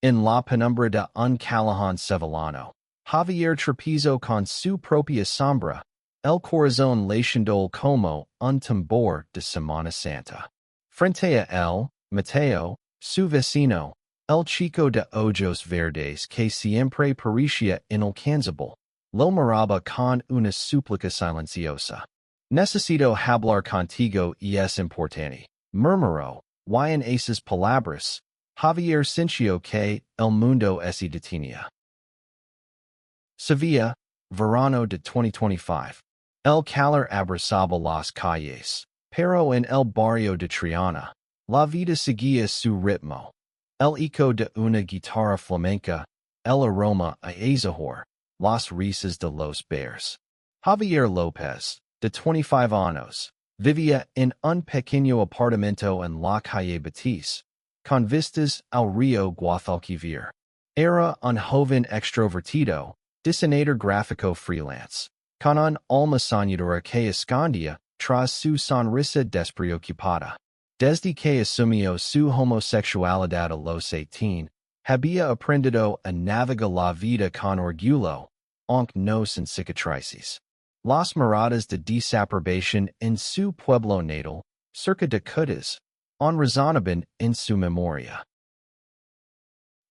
En la penumbra de un callejón sevillano, Javier Trapizo con su propia sombra, el corazón latiendo como un tambor de Semana Santa. Frente a él, Mateo, su vecino, el chico de ojos verdes que siempre parecía inalcanzable, lo miraba con una súplica silenciosa. Necesito hablar contigo y es importante, murmuró, y en esas palabras, Javier sintió que el mundo se detenía. Sevilla, verano de 2025. El calor abrazaba las calles, pero en el barrio de Triana, la vida seguía su ritmo. El eco de una guitarra flamenca, el aroma a azahar, las risas de los bears. Javier López, de 25 años, vivía en un pequeño apartamento en la calle Betis, con vistas al río Guadalquivir. Era un joven extrovertido, diseñador gráfico freelance, con un alma soñadora que escondía tras su sonrisa despreocupada. Desde que asumió su homosexualidad a los 18, había aprendido a navegar la vida con orgullo, aunque no sin cicatrices. Las miradas de desaprobación en su pueblo natal, cerca de Cutas, resonaban en su memoria.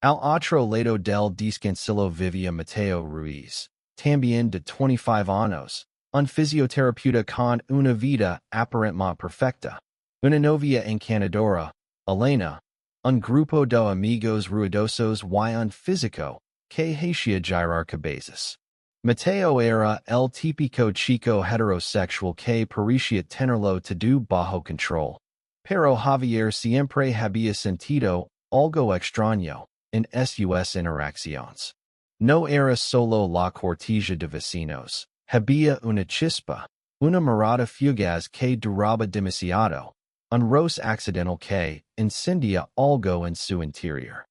Al otro lado del descansillo vivía Mateo Ruiz, también de 25 años, un fisioterapeuta con una vida aparentemente perfecta, una novia encantadora, Elena, un grupo de amigos ruidosos y un físico que hacía girar cabezas. Mateo era el típico chico heterosexual que parecía tenerlo todo bajo control, pero Javier siempre había sentido algo extraño en sus interacciones. No era solo la cortija de vecinos, había una chispa, una mirada fugaz que duraba demasiado, un roce accidental que incendia algo en su interior.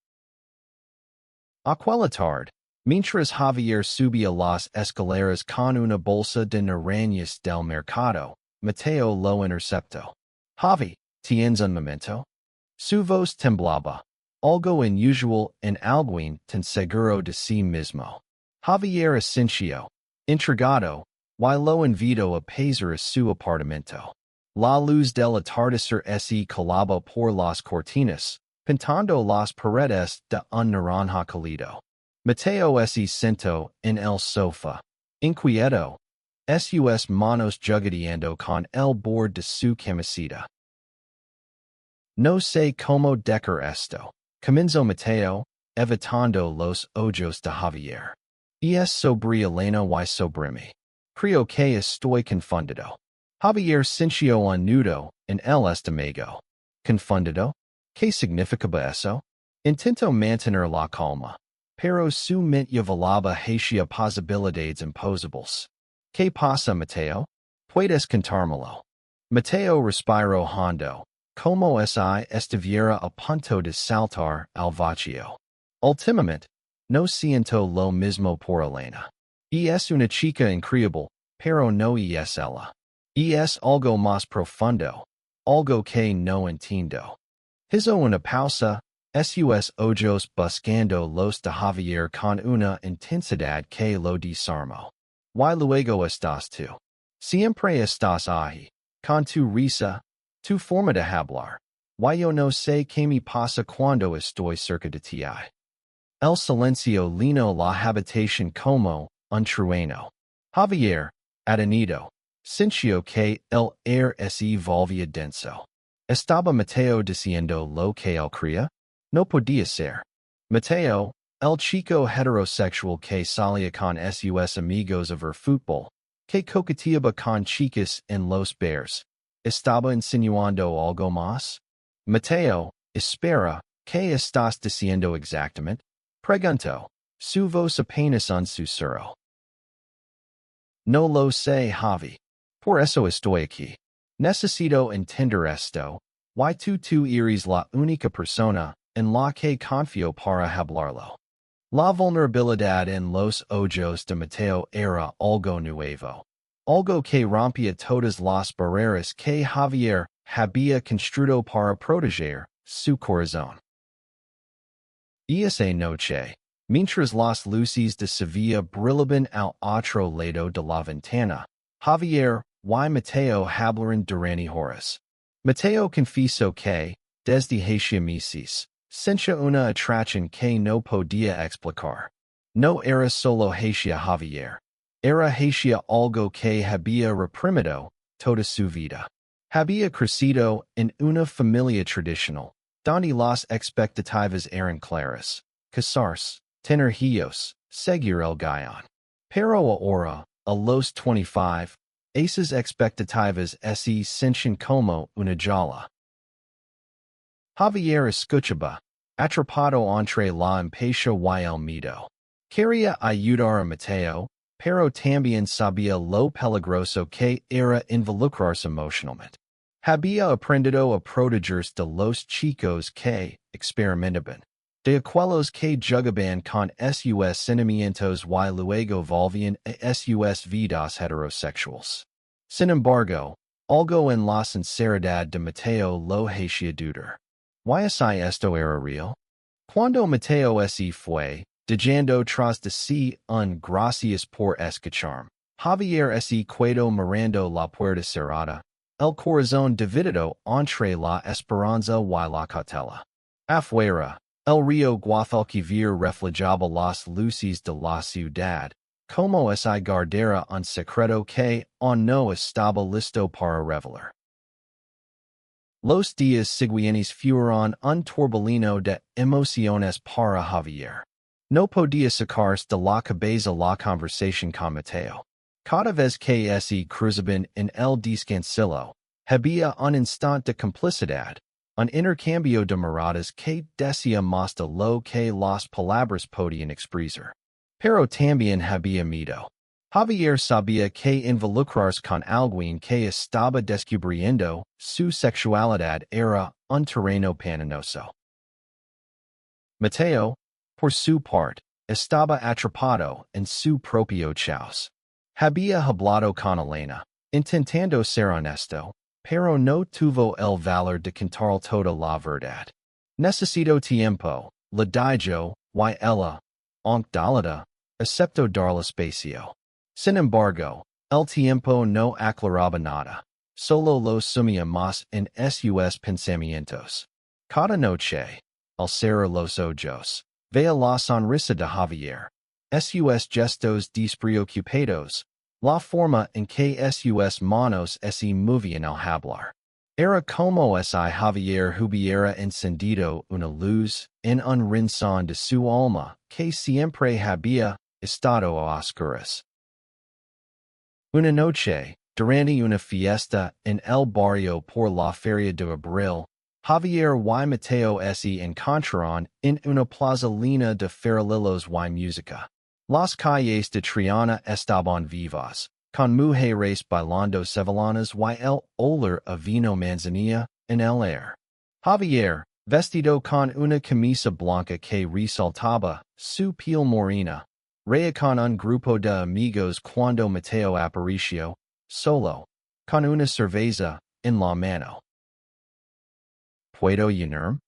Aquella tarde, mientras Javier subía las escaleras con una bolsa de naranjas del mercado, Mateo lo interceptó. Javi, ¿tienes un momento? Su voz temblaba, algo inusual en alguien tan seguro de sí mismo. Javier asintió, intrigado, y lo invitó a pasar a su apartamento. La luz del atardecer se colaba por las cortinas, pintando las paredes de un naranja cálido. Mateo se sentó en el sofá, inquieto, sus manos jugueteando con el borde de su camiseta. No sé cómo decir esto, comenzó Mateo, evitando los ojos de Javier. Es sobre Elena y sobre mí. Creo que estoy confundido. Javier sintió un nudo en el estómago. ¿Confundido? ¿Qué significaba eso? Intentó mantener la calma, pero su mente volaba hacia posibilidades imposibles. ¿Qué pasa, Mateo? ¿Puedes contármelo? Mateo respiró hondo, como si estuviera a punto de saltar al vacío. Últimamente, no siento lo mismo por Elena. Es una chica increíble, pero no es ella. Es algo más profundo, algo que no entiendo. Hizo una pausa, sus ojos buscando los de Javier con una intensidad que lo desarmó. Y luego estás tú. Siempre estás ahí, con tu risa, tu forma de hablar. Y yo no sé qué me pasa cuando estoy cerca de ti. El silencio llenó la habitación como un trueno. Javier, atenido, sintió que el aire se volvía denso. ¿Estaba Mateo diciendo lo que él creía? No podía ser. Mateo, el chico heterosexual que salía con sus amigos a ver fútbol, que coqueteaba con chicas en los bears, ¿estaba insinuando algo más? Mateo, espera, ¿qué estás diciendo exactamente? Preguntó, su voz apenas un susurro. No lo sé, Javi. Por eso estoy aquí. Necesito entender esto. Y tú eres la única persona en la que confío para hablarlo. La vulnerabilidad en los ojos de Mateo era algo nuevo. Algo que rompía todas las barreras que Javier había construido para proteger su corazón. Esa noche, mientras las luces de Sevilla brillaban al otro lado de la ventana, Javier y Mateo hablaron durante horas. Mateo confesó que, desde hacía meses, sentía una atracción que no podía explicar. No era solo hacia Javier. Era hacia algo que había reprimido toda su vida. Había crecido en una familia tradicional, donde las expectativas eran claras: casarse, tener hijos, seguir el guión. Pero ahora, a los 25, esas expectativas se sienten como una jala. Javier escuchaba, atrapado entre la impaciencia y el miedo. Quería ayudar a Mateo, pero también sabía lo peligroso que era involucrarse emocionalmente. Había aprendido a protegerse de los chicos que experimentaban, de aquellos que jugaban con sus sentimientos y luego volvían a sus vidas heterosexuales. Sin embargo, algo en la sinceridad de Mateo lo hacía dudar. ¿Y si esto era real? Cuando Mateo se fue, dejando tras de sí un gracias por escucharme, Javier se quedó mirando la puerta cerrada, el corazón dividido entre la esperanza y la cautela. Afuera, el río Guadalquivir reflejaba las luces de la ciudad, como si guardara un secreto que aún no estaba listo para revelar. Los días siguientes fueron un torbellino de emociones para Javier. No podía sacarse de la cabeza la conversación con Mateo. Cada vez que se cruzaban en el descansillo, había un instante de complicidad, un intercambio de miradas que decía más de lo que las palabras podían expresar. Pero también había miedo. Javier sabía que involucrarse con alguien que estaba descubriendo su sexualidad era un terreno pantanoso. Mateo, por su parte, estaba atrapado en su propio caos. Había hablado con Elena, intentando ser honesto, pero no tuvo el valor de contar toda la verdad. Necesito tiempo, le dijo, y ella, aunque dolida, aceptó darle espacio. Sin embargo, el tiempo no aclaraba nada, solo lo sumía más en sus pensamientos. Cada noche, al cerrar los ojos, veía la sonrisa de Javier, sus gestos despreocupados, la forma en que sus manos se movían al hablar. Era como si Javier hubiera encendido una luz en un rincón de su alma que siempre había estado a oscuras. Una noche, durante una fiesta en el barrio por la feria de abril, Javier y Mateo se encontraron en una plaza llena de farolillos y música. Las calles de Triana estaban vivas, con mujeres bailando sevillanas y el olor a vino manzanilla en el aire. Javier, vestido con una camisa blanca que resaltaba su piel morena, reía con un grupo de amigos cuando Mateo apareció, solo, con una cerveza en la mano. ¿Puedo llenar?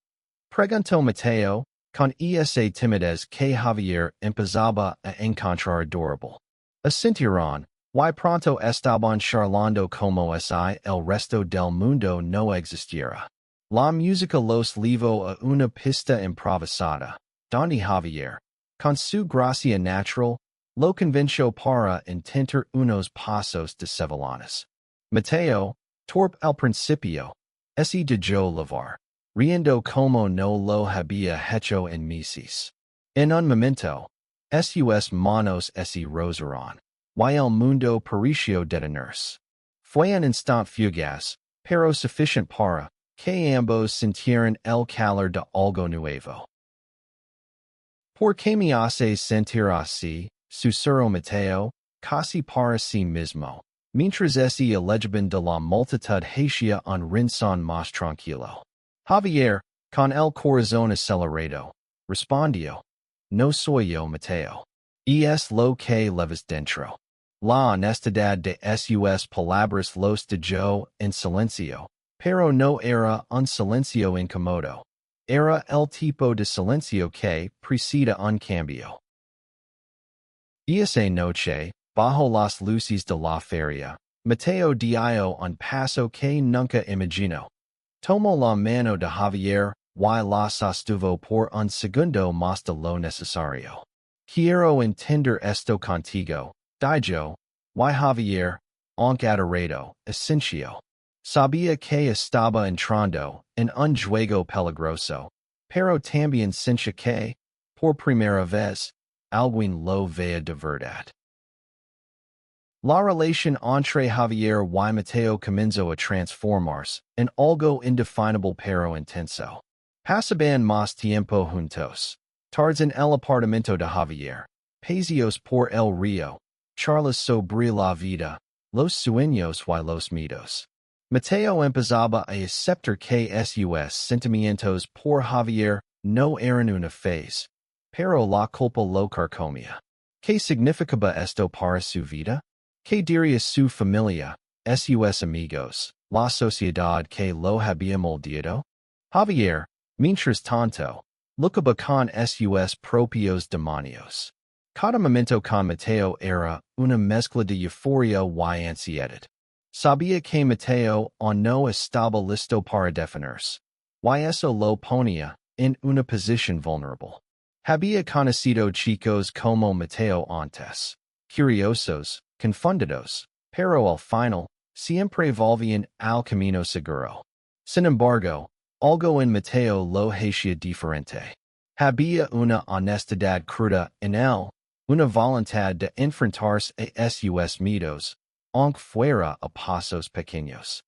Preguntó Mateo, con esa timidez que Javier empezaba a encontrar adorable. Asintieron, y pronto estaban charlando como si el resto del mundo no existiera. La música los llevó a una pista improvisada, donde Javier, con su gracia natural, lo convenció para intentar unos pasos de sevillanas. Mateo, torpe al principio, se dejó llevar, riendo como no lo había hecho en meses. En un momento, sus manos se rozaron, y el mundo pareció detenerse. Fue un instante fugaz, pero suficiente para que ambos sintieran el calor de algo nuevo. ¿Por qué me haces sentir así? Susurró Mateo, casi para sí mismo, mientras se alejaban de la multitud hacia un rincón más tranquilo. Javier, con el corazón acelerado, respondió: No soy yo, Mateo. Y es lo que llevas dentro. La honestidad de sus palabras los dejó en silencio, pero no era un silencio incómodo. Era el tipo de silencio que precede un cambio. Esa noche, bajo las luces de la feria, Mateo dio un paso que nunca imaginó. Tomó la mano de Javier y la sostuvo por un segundo más de lo necesario. Quiero entender esto contigo, dijo, y Javier, aunque adorado, asintió. Sabía que estaba entrando en un juego peligroso, pero también sentía que, por primera vez, alguien lo veía de verdad. La relación entre Javier y Mateo comenzó a transformarse en algo indefinable pero intenso. Pasaban más tiempo juntos. Tardes en el apartamento de Javier. Paseos por el río. Charlas sobre la vida. Los sueños y los miedos. Mateo empezaba a aceptar que sus sentimientos por Javier no eran una phase, pero la culpa lo carcomía. ¿Qué significaba esto para su vida? ¿Qué diría su familia, sus amigos, la sociedad que lo había moldeado? Javier, mientras tanto, luchaba con sus propios demonios. Cada momento con Mateo era una mezcla de euforia y ansiedad. Sabía que Mateo aún no estaba listo para defenderse, y eso lo ponía en una posición vulnerable. Había conocido chicos como Mateo antes, curiosos, confundidos, pero al final, siempre volvían al camino seguro. Sin embargo, algo en Mateo lo hacía diferente. Había una honestidad cruda en él, una voluntad de enfrentarse a sus miedos, aunque fuera a pasos pequeños.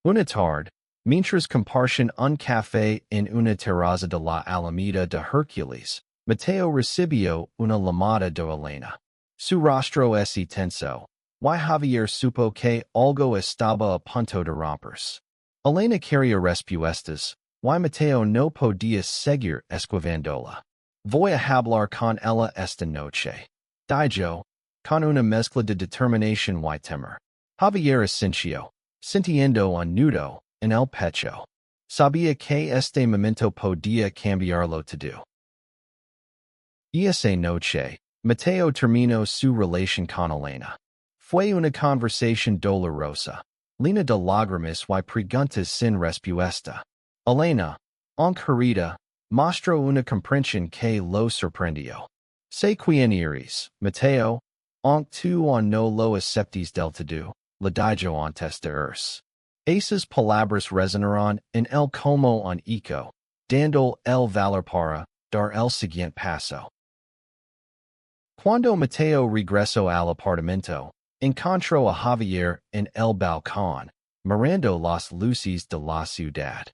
Una tarde, mientras compartían un café en una terraza de la Alameda de Hércules, Mateo recibió una llamada de Elena. Su rostro se tensó, y Javier supo que algo estaba a punto de romperse. Elena quería respuestas, y Mateo no podía seguir esquivándola. Voy a hablar con ella esta noche, dijo, con una mezcla de determinación y temor. Javier asintió, sintiendo un nudo en el pecho. Sabía que este momento podía cambiarlo todo. Esa noche, Mateo terminó su relación con Elena. Fue una conversación dolorosa, llena de lágrimas y preguntas sin respuesta. Elena, aunque herida, mostró una comprensión que lo sorprendió. Sé quién eres, Mateo, aunque tú aún no lo aceptes del todo, le dijo antes de irse. Esas palabras resonaron en él como un eco, dando el valor para dar el siguiente paso. Cuando Mateo regresó al apartamento, encontró a Javier en el balcón, mirando las luces de la ciudad.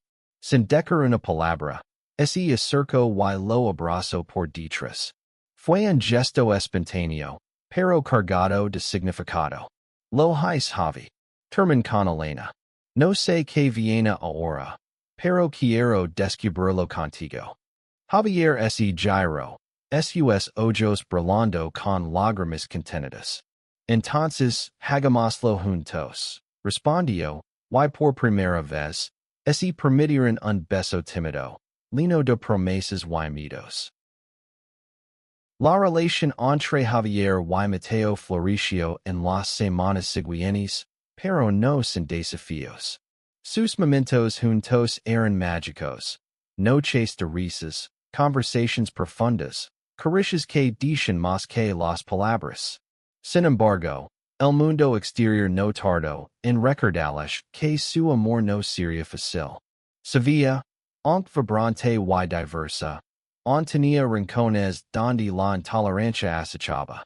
Sin decir una palabra, se acercó y lo abrazó por detrás. Fue un gesto espontáneo, pero cargado de significado. Lo hice Javi. Termin con Elena. No sé qué viene ahora, pero quiero descubrirlo contigo. Javier se giró, sus ojos brillando con lágrimas contenidas. Entonces, hagámoslo juntos, respondió, y por primera vez, se permitieron un beso tímido, lleno de promesas y miedos. La relación entre Javier y Mateo floreció en las semanas siguientes, pero no sin desafíos. Sus momentos juntos eran mágicos. Noches de risas, conversaciones profundas, caricias que dicen más que las palabras. Sin embargo, el mundo exterior no tardó en recordarles que su amor no sería fácil. Sevilla, aunque vibrante y diversa, aún tenía rincones donde la intolerancia acechaba.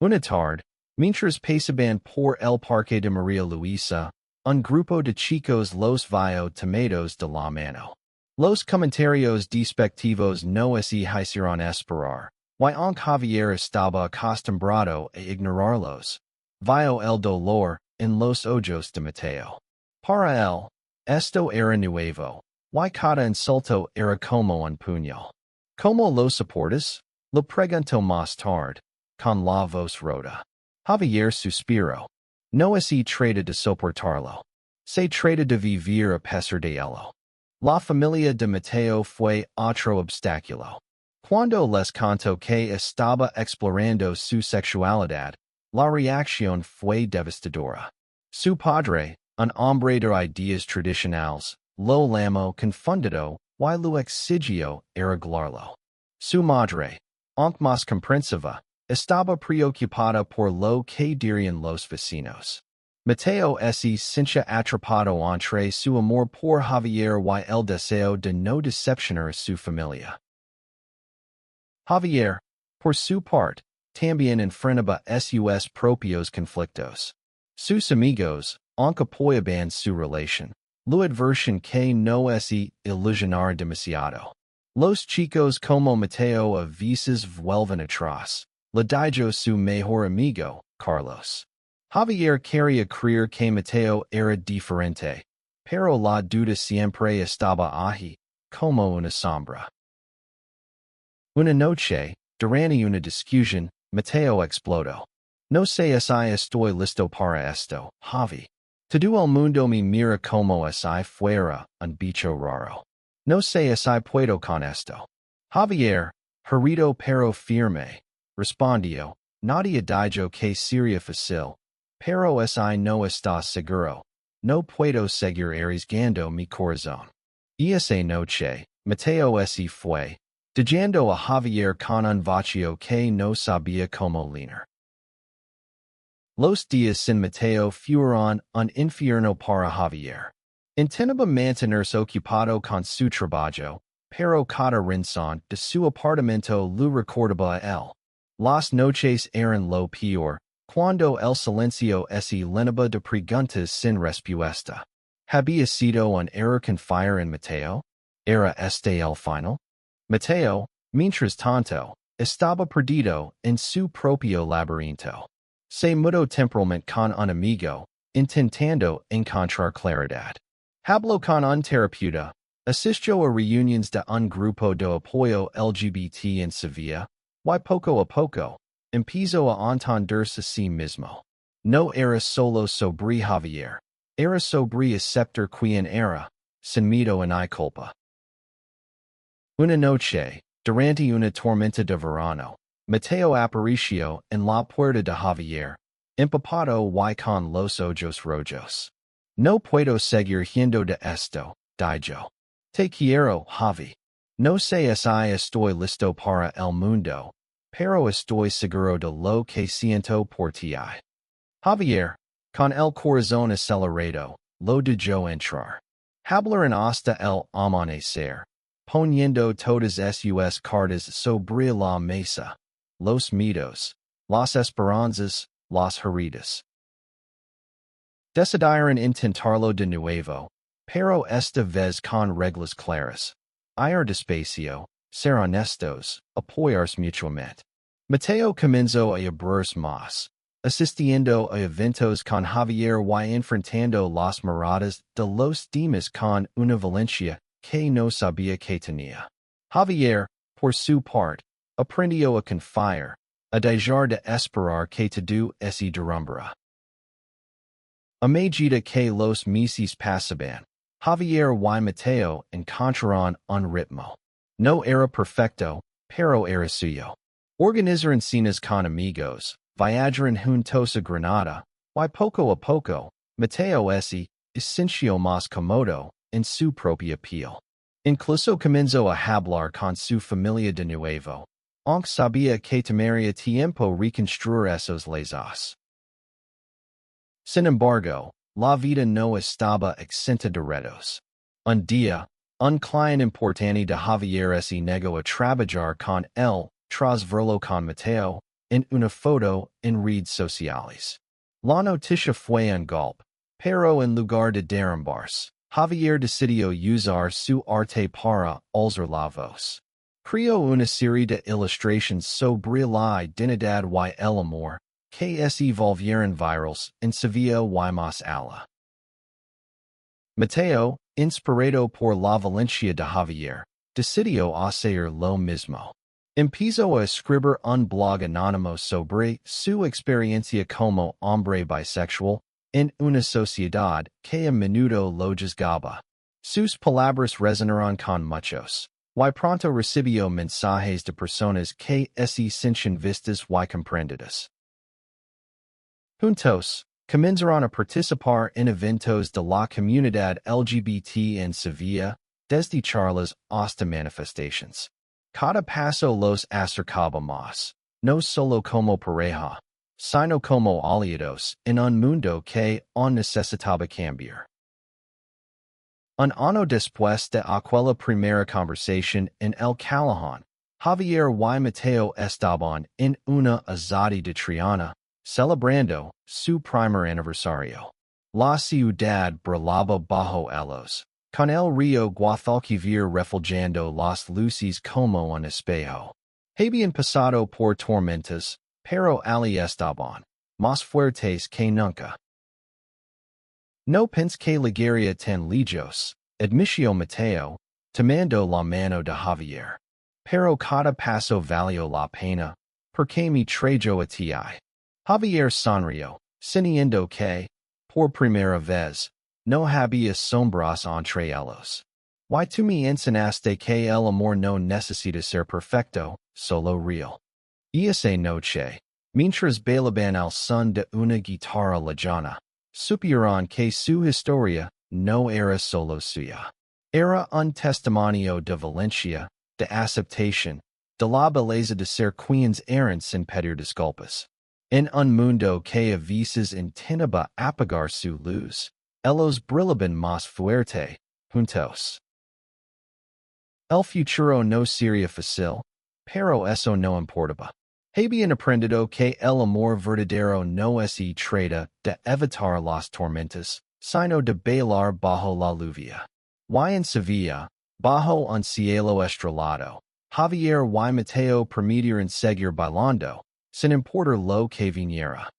Una tarde, mientras pasaban por el parque de María Luisa, un grupo de chicos los vio tomados de la mano. Los comentarios despectivos no se hicieron esperar, y aunque Javier estaba acostumbrado a ignorarlos, vio el dolor en los ojos de Mateo. Para él, esto era nuevo, y cada insulto era como un puñal. ¿Cómo lo soportas? Lo preguntó más tarde, con la voz rota. Javier suspiró. No se trata de soportarlo. Se trata de vivir a pesar de ello. La familia de Mateo fue otro obstáculo. Cuando les contó que estaba explorando su sexualidad, la reacción fue devastadora. Su padre, un hombre de ideas tradicionales, lo llamó confundido y lo exigió arreglarlo. Su madre, aunque más comprensiva, estaba preocupada por lo que dirían los vecinos. Mateo se sintió atrapado entre su amor por Javier y el deseo de no decepcionar a su familia. Javier, por su parte, también enfrentaba sus propios conflictos. Sus amigos, aunque apoyaban su relación, lo advertían que no se ilusionara demasiado. Los chicos como Mateo a veces vuelven atrás. Le dijo su mejor amigo, Carlos. Javier quería creer que Mateo era diferente, pero la duda siempre estaba allí, como una sombra. Una noche, durante una discusión, Mateo explotó. No sé si estoy listo para esto, Javi. Todo el mundo me mira como si fuera un bicho raro. No sé si puedo con esto. Javier, herido pero firme, respondió, nadie dijo que sería fácil, pero si no estás seguro, no puedo seguir arriesgando mi corazón. Y esa noche, Mateo se fue, dejando a Javier con un vacío que no sabía cómo llenar. Los días sin Mateo fueron un infierno para Javier. Intentaba mantenerse ocupado con su trabajo, pero cada rincón de su apartamento lo recordaba a él. Las noches eran lo peor, cuando el silencio se llenaba de preguntas sin respuesta. ¿Había sido un error confiar en Mateo? ¿Era este el final? Mateo, mientras tanto, estaba perdido en su propio laberinto. Se mudó temporalmente con un amigo, intentando encontrar claridad. Habló con un terapeuta, asistió a reuniones de un grupo de apoyo LGBT en Sevilla, y poco a poco, empezó a entenderse a sí mismo. No era solo sobre Javier, era sobre aceptar quién era, sin miedo ni culpa. Una noche, durante una tormenta de verano, Mateo apareció en la puerta de Javier, empapado y con los ojos rojos. No puedo seguir yendo de esto, dijo. Te quiero, Javi. No sé si estoy listo para el mundo, pero estoy seguro de lo que siento por ti. Javier, con el corazón acelerado, lo dejó entrar. Hablaron hasta el amanecer, poniendo todas sus cartas sobre la mesa. Los miedos, las esperanzas, las heridas. Decidieron intentarlo de nuevo, pero esta vez con reglas claras. Ir despacio, ser honestos, apoyarse mutuamente. Mateo comenzó a abrirse más, asistiendo a eventos con Javier y enfrentando las miradas de los demás con una valencia que no sabía que tenía. Javier, por su parte, aprendió a confiar, a dejar de esperar que todo se derrumbara. A medida que los meses pasaban, Javier y Mateo encontraron un ritmo. No era perfecto, pero era suyo. Organizaron cenas con amigos, viajaron juntos a Granada, y poco a poco, Mateo se sintió más cómodo en su propia piel. Incluso comenzó a hablar con su familia de nuevo, aunque sabía que tomaría tiempo reconstruir esos lazos. Sin embargo, la vida no estaba exenta de retos. Un día, un cliente importante de Javier se negó a trabajar con él tras verlo con Mateo en una foto en redes sociales. La noticia fue un golpe, pero en lugar de derrumbarse, Javier decidió usar su arte para alzar la voz. Creó una serie de ilustraciones sobre la identidad y el amor, que se volvieron virales en Sevilla y más allá. Mateo, inspirado por la valencia de Javier, decidió hacer lo mismo. Empezó a escribir un blog anónimo sobre su experiencia como hombre bisexual en una sociedad que a menudo lo juzgaba. Sus palabras resonaron con muchos. Y pronto recibió mensajes de personas que se sienten vistas y comprendidas. Juntos, comenzaron a participar en eventos de la comunidad LGBT en Sevilla, desde charlas hasta manifestations. Cada paso los acercaba más, no solo como pareja, sino como aliados en un mundo que aún necesitaba cambiar. Un año después de aquella primera conversación en el Callejón, Javier y Mateo estaban en una azada de Triana, celebrando su primer aniversario. La ciudad brillaba bajo elos, con el río Guadalquivir reflejando las luces como un espejo. Habían pasado por tormentas, pero allí estaban, más fuertes que nunca. No pensé que llegaría tan lejos, admitió Mateo, tomando la mano de Javier. Pero cada paso valió la pena, porque me trajo a ti. Javier sonrió, sintiendo que, por primera vez, no había sombras entre ellos. Y tú me enseñaste que el amor no necesita ser perfecto, solo real. Y esa noche, mientras bailaban al son de una guitarra lejana, supieron que su historia no era solo suya. Era un testimonio de valencia, de aceptación, de la belleza de ser quienes eran sin pedir disculpas. En un mundo que a veces intentaba apagar su luz, ellos brillaban más fuerte, juntos. El futuro no sería fácil, pero eso no importaba. Habían aprendido que el amor verdadero no se trata de evitar las tormentas, sino de bailar bajo la lluvia. Y en Sevilla, bajo un cielo estrellado, Javier y Mateo permitieron seguir bailando, sin importar lo que viniera.